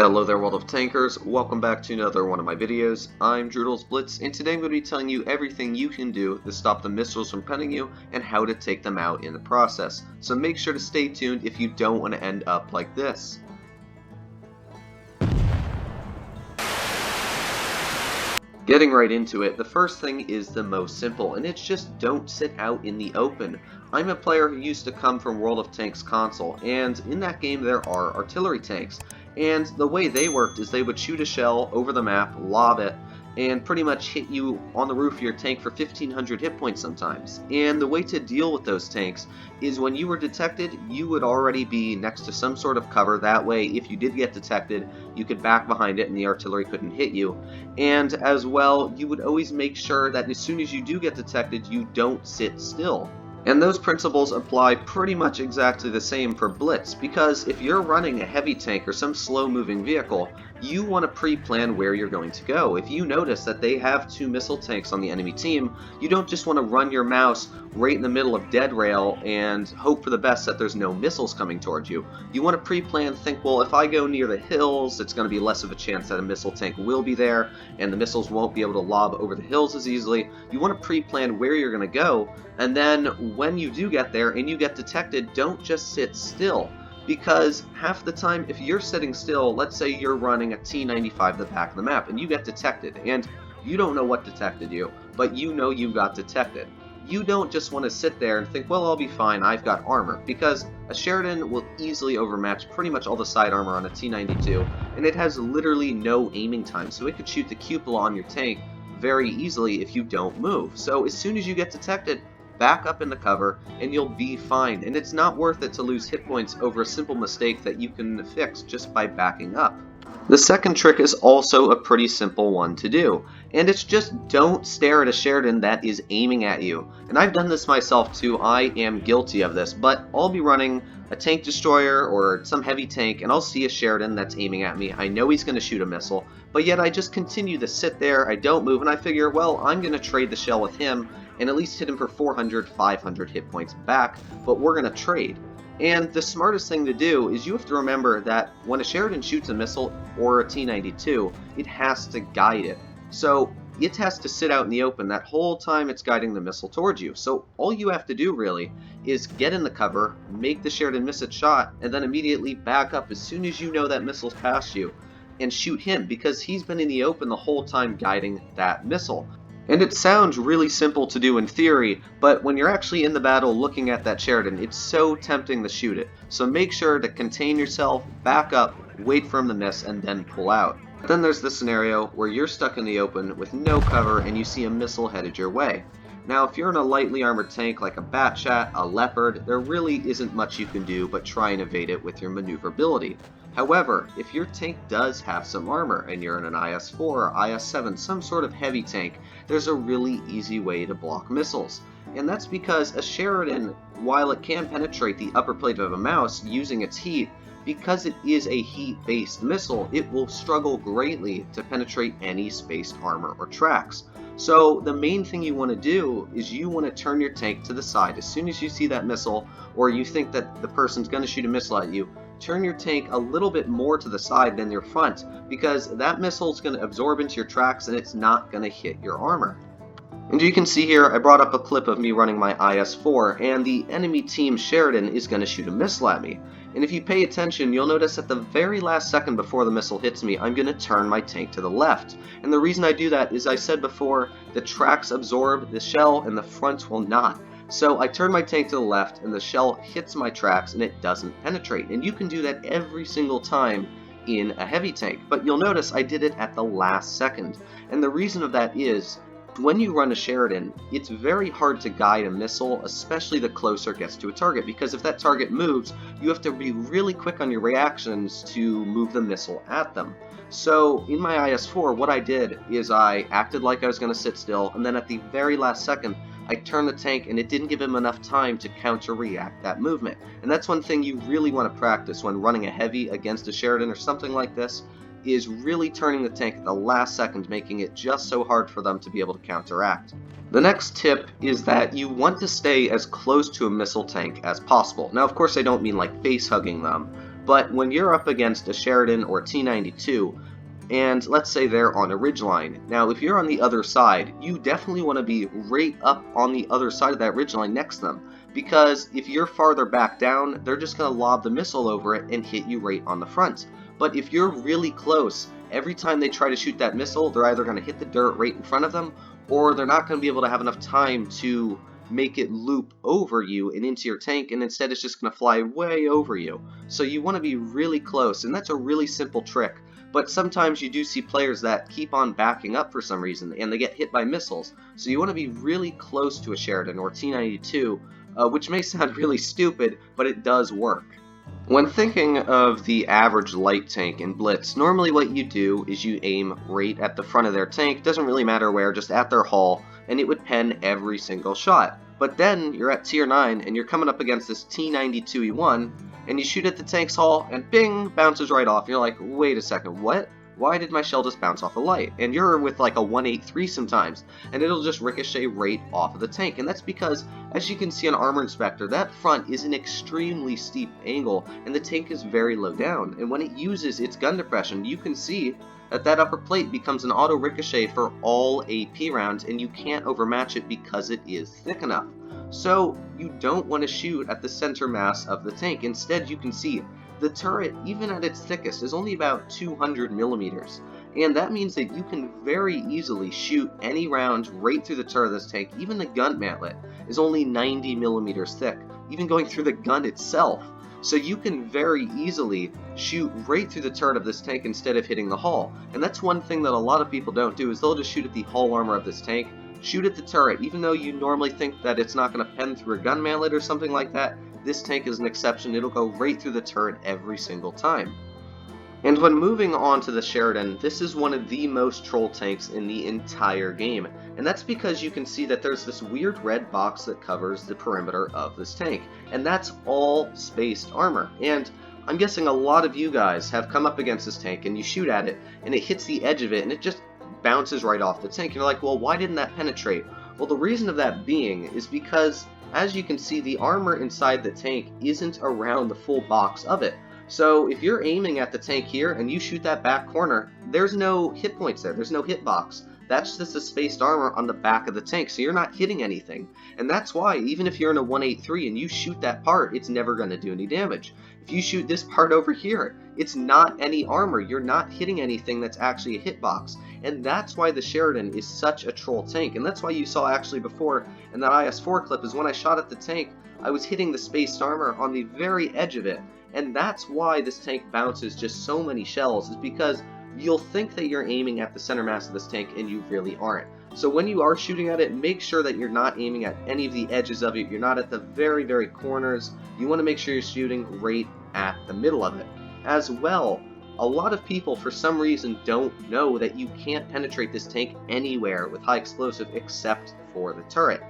Hello there, World of Tankers. Welcome back to another one of my videos. I'm Drudle's Blitz, and today I'm going to be telling you everything you can do to stop the missiles from penning you and how to take them out in the process. So make sure to stay tuned if you don't want to end up like this. Getting right into it, the first thing is the most simple, and it's just don't sit out in the open. I'm a player who used to come from World of Tanks console, and in that game there are artillery tanks. And the way they worked is they would shoot a shell over the map, lob it, and pretty much hit you on the roof of your tank for 1500 hit points sometimes. And the way to deal with those tanks is when you were detected, you would already be next to some sort of cover. That way, if you did get detected, you could back behind it and the artillery couldn't hit you. And as well, you would always make sure that as soon as you do get detected, you don't sit still. And those principles apply pretty much exactly the same for Blitz, because if you're running a heavy tank or some slow-moving vehicle, you want to pre-plan where you're going to go. If you notice that they have 2 missile tanks on the enemy team, you don't just want to run your mouse right in the middle of dead rail and hope for the best that there's no missiles coming towards you. You want to pre-plan, think, well, if I go near the hills, it's going to be less of a chance that a missile tank will be there, and the missiles won't be able to lob over the hills as easily. You want to pre-plan where you're going to go, and then when you do get there and you get detected, don't just sit still. Because half the time, if you're sitting still, let's say you're running a T-95 at the back of the map and you get detected, and you don't know what detected you, but you know you got detected. You don't just want to sit there and think, well, I'll be fine, I've got armor, because a Sheridan will easily overmatch pretty much all the side armor on a T-92, and it has literally no aiming time, so it could shoot the cupola on your tank very easily if you don't move. So as soon as you get detected, back up in the cover and you'll be fine, and it's not worth it to lose hit points over a simple mistake that you can fix just by backing up. The second trick is also a pretty simple one to do, and it's just don't stare at a Sheridan that is aiming at you. And I've done this myself too, I am guilty of this, but I'll be running a tank destroyer or some heavy tank and I'll see a Sheridan that's aiming at me. I know he's going to shoot a missile, but yet I just continue to sit there, I don't move, and I figure, well, I'm going to trade the shell with him and at least hit him for 400, 500 hit points back, but we're going to trade. And the smartest thing to do is you have to remember that when a Sheridan shoots a missile or a T-92, it has to guide it. So it has to sit out in the open that whole time it's guiding the missile towards you. So all you have to do really is get in the cover, make the Sheridan miss its shot, and then immediately back up as soon as you know that missile's past you and shoot him, because he's been in the open the whole time guiding that missile. And it sounds really simple to do in theory, but when you're actually in the battle looking at that Sheridan, it's so tempting to shoot it. So make sure to contain yourself, back up, wait for him to miss, and then pull out. Then there's the scenario where you're stuck in the open with no cover and you see a missile headed your way. Now, if you're in a lightly armored tank like a Batchat, a Leopard, there really isn't much you can do but try and evade it with your maneuverability. However, if your tank does have some armor and you're in an IS-4 or IS-7, some sort of heavy tank, there's a really easy way to block missiles. And that's because a Sheridan, while it can penetrate the upper plate of a mouse using its heat, because it is a heat-based missile, it will struggle greatly to penetrate any spaced armor or tracks. So the main thing you want to do is you want to turn your tank to the side. As soon as you see that missile, or you think that the person's going to shoot a missile at you, turn your tank a little bit more to the side than your front, because that missile is going to absorb into your tracks and it's not going to hit your armor. And you can see here I brought up a clip of me running my IS-4, and the enemy team Sheridan is going to shoot a missile at me. And if you pay attention, you'll notice at the very last second before the missile hits me, I'm going to turn my tank to the left. And the reason I do that is, I said before, the tracks absorb the shell and the front will not. So I turn my tank to the left and the shell hits my tracks and it doesn't penetrate. And you can do that every single time in a heavy tank. But you'll notice I did it at the last second. And the reason of that is, when you run a Sheridan, it's very hard to guide a missile, especially the closer it gets to a target, because if that target moves, you have to be really quick on your reactions to move the missile at them. So in my IS-4, what I did is I acted like I was going to sit still, and then at the very last second, I turned the tank and it didn't give him enough time to counter-react that movement. And that's one thing you really want to practice when running a heavy against a Sheridan or something like this, is really turning the tank at the last second, making it just so hard for them to be able to counteract. The next tip is that you want to stay as close to a missile tank as possible. Now, of course, I don't mean like face hugging them, But when you're up against a Sheridan or T-92, and let's say they're on a ridgeline. Now, if you're on the other side, you definitely want to be right up on the other side of that ridgeline next to them, because if you're farther back down, they're just going to lob the missile over it and hit you right on the front. But if you're really close, every time they try to shoot that missile, they're either going to hit the dirt right in front of them, or they're not going to be able to have enough time to make it loop over you and into your tank, and instead it's just going to fly way over you. So you want to be really close, and that's a really simple trick. But sometimes you do see players that keep on backing up for some reason, and they get hit by missiles. So you want to be really close to a Sheridan or T-92, which may sound really stupid, but it does work. When thinking of the average light tank in Blitz, normally what you do is you aim right at the front of their tank, doesn't really matter where, just at their hull, and it would pen every single shot. But then you're at tier 9 and you're coming up against this T-92E1, and you shoot at the tank's hull, and bing, bounces right off. You're like, wait a second, what? Why did my shell just bounce off a light? And you're with like a 183 sometimes, and it'll just ricochet right off of the tank. And that's because, as you can see on Armor Inspector, that front is an extremely steep angle, and the tank is very low down. And when it uses its gun depression, you can see that that upper plate becomes an auto ricochet for all AP rounds, and you can't overmatch it because it is thick enough. So you don't want to shoot at the center mass of the tank. Instead, you can see the turret, even at its thickest, is only about 200 millimeters, and that means that you can very easily shoot any round right through the turret of this tank. Even the gun mantlet is only 90 millimeters thick, even going through the gun itself. So you can very easily shoot right through the turret of this tank instead of hitting the hull. And that's one thing that a lot of people don't do, is they'll just shoot at the hull armor of this tank, shoot at the turret, even though you normally think that it's not going to pen through a gun mantlet or something like that. This tank is an exception. It'll go right through the turret every single time. And when moving on to the Sheridan, this is one of the most troll tanks in the entire game, and that's because you can see that there's this weird red box that covers the perimeter of this tank, and that's all spaced armor. And I'm guessing a lot of you guys have come up against this tank and you shoot at it and it hits the edge of it and it just bounces right off the tank. You're like, well, why didn't that penetrate? Well, the reason of that being is because, as you can see, the armor inside the tank isn't around the full box of it. So if you're aiming at the tank here and you shoot that back corner, there's no hit points there, there's no hit box. That's just a spaced armor on the back of the tank, so you're not hitting anything. And that's why, even if you're in a 183 and you shoot that part, it's never going to do any damage. If you shoot this part over here, it's not any armor, you're not hitting anything that's actually a hitbox. And that's why the Sheridan is such a troll tank, and that's why you saw actually before in that IS-4 clip, is when I shot at the tank, I was hitting the spaced armor on the very edge of it. And that's why this tank bounces just so many shells, is because you'll think that you're aiming at the center mass of this tank and you really aren't. So when you are shooting at it, make sure that you're not aiming at any of the edges of it, you're not at the very, very corners. You want to make sure you're shooting right at the middle of it. As well, a lot of people for some reason don't know that you can't penetrate this tank anywhere with high explosive except for the turret.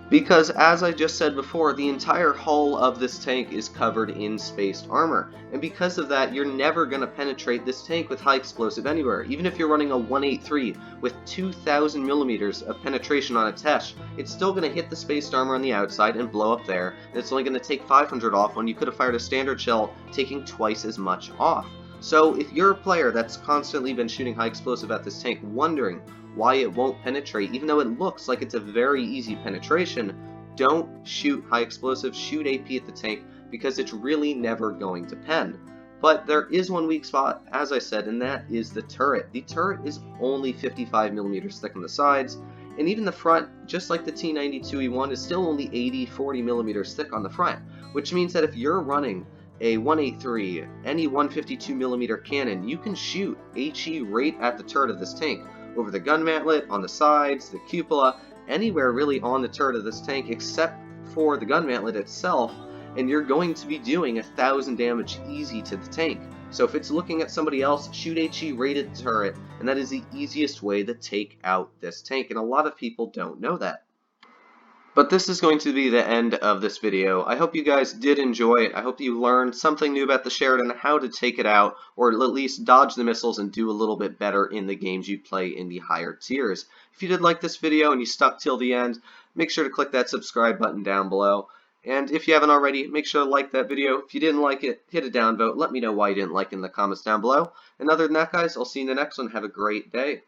Because, as I just said before, the entire hull of this tank is covered in spaced armor, and because of that, you're never going to penetrate this tank with high explosive anywhere. Even if you're running a 183 with 2,000 millimeters of penetration on its hesh, it's still going to hit the spaced armor on the outside and blow up there, and it's only going to take 500 off when you could have fired a standard shell taking twice as much off. So if you're a player that's constantly been shooting high explosive at this tank, wondering why it won't penetrate, even though it looks like it's a very easy penetration, don't shoot high explosive, shoot AP at the tank, because it's really never going to pen. But there is one weak spot, as I said, and that is the turret. The turret is only 55 millimeters thick on the sides, and even the front, just like the T-92E1, is still only 40 millimeters thick on the front, which means that if you're running a 183, any 152 millimeter cannon, you can shoot HE right at the turret of this tank, over the gun mantlet, on the sides, the cupola, anywhere really on the turret of this tank except for the gun mantlet itself, and you're going to be doing 1,000 damage easy to the tank. So if it's looking at somebody else, shoot HE right at the turret, and that is the easiest way to take out this tank, and a lot of people don't know that. But this is going to be the end of this video. I hope you guys did enjoy it. I hope you learned something new about the Sheridan, how to take it out, or at least dodge the missiles and do a little bit better in the games you play in the higher tiers. If you did like this video and you stuck till the end, make sure to click that subscribe button down below. And if you haven't already, make sure to like that video. If you didn't like it, hit a downvote. Let me know why you didn't like it in the comments down below. And other than that, guys, I'll see you in the next one. Have a great day.